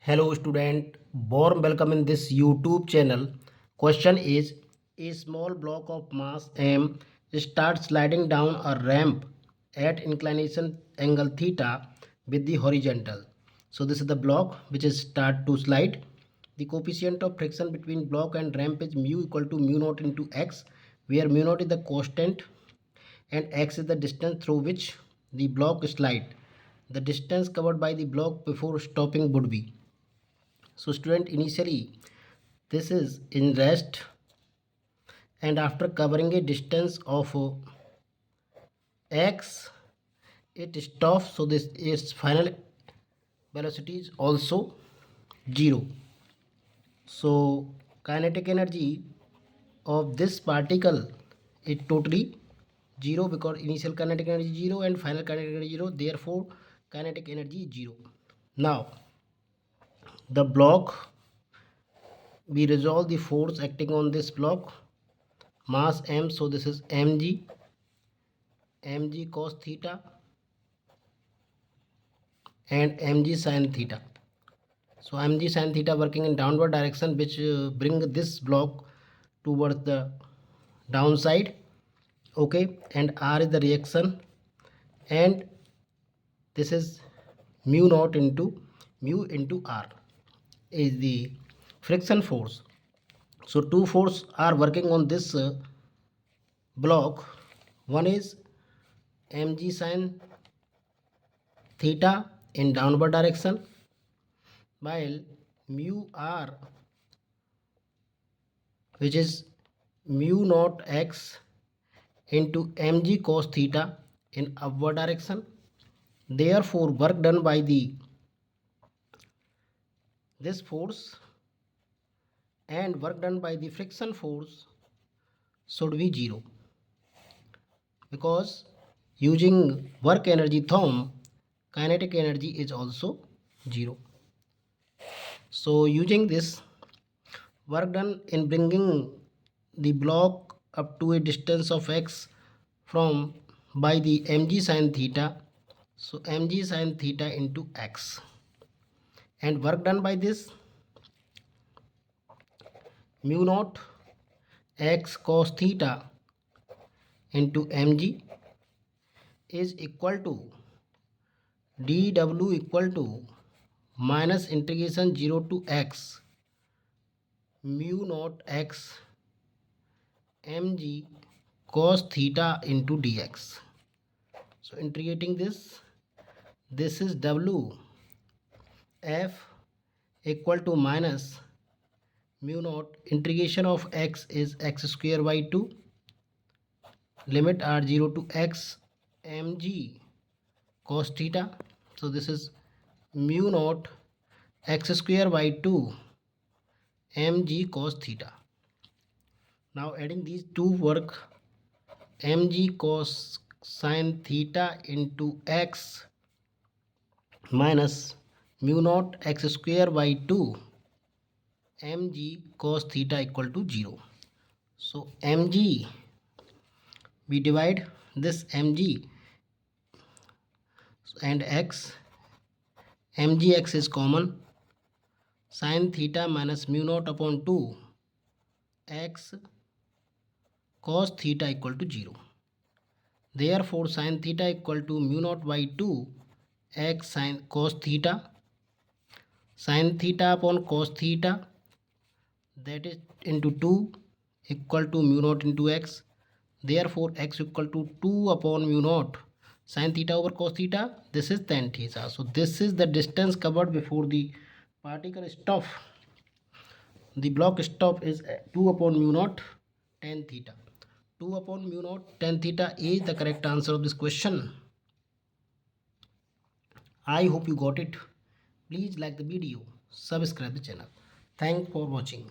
Hello student, warm welcome in this YouTube channel. Question is, a small block of mass m starts sliding down a ramp at inclination angle theta with the horizontal. So this is the block which is start to slide. The coefficient of friction between block and ramp is mu equal to mu naught into x, where mu naught is the constant and x is the distance through which the block slide. The distance covered by the block before stopping would be. So student, initially this is in rest, and after covering a distance of x, it stops. So this its final velocity is also 0. So kinetic energy of this particle is totally 0, because initial kinetic energy is 0 and final kinetic energy is 0. Therefore kinetic energy is 0. Now the block, we resolve the force acting on this block, mass m. So this is mg cos theta and mg sin theta. So mg sin theta working in downward direction, which bring this block towards the downside. Okay, and r is the reaction, and this is mu naught into r is the friction force. So two forces are working on this block. One is mg sin theta in downward direction, while mu r, which is mu naught x into mg cos theta in upward direction. Therefore work done by this force and work done by the friction force should be 0, because using work energy theorem, kinetic energy is also 0. So using this, work done in bringing the block up to a distance of x from by the mg sin theta. So mg sin theta into x, and work done by this mu naught x cos theta into mg is equal to dw equal to minus integration 0 to x mu naught x mg cos theta into dx. So integrating this is w f equal to minus mu naught integration of x is x square by 2 limit r 0 to x mg cos theta. So this is mu naught x square by 2 mg cos theta. Now adding these two work, mg cos sin theta into x minus mu naught x square by 2 mg cos theta equal to 0. So mg, we divide this mg and x, mgx is common, sin theta minus mu naught upon 2 x cos theta equal to 0. Therefore sin theta equal to mu naught by 2 x sin cos theta, sin theta upon cos theta, that is into 2 equal to mu naught into x. Therefore x equal to 2 upon mu naught sin theta over cos theta. This is tan theta. So this is the distance covered before the particle stop. The block stop is 2 upon mu naught tan theta. 2 upon mu naught tan theta is the correct answer of this question. I hope you got it. Please like the video, subscribe the channel. Thanks for watching.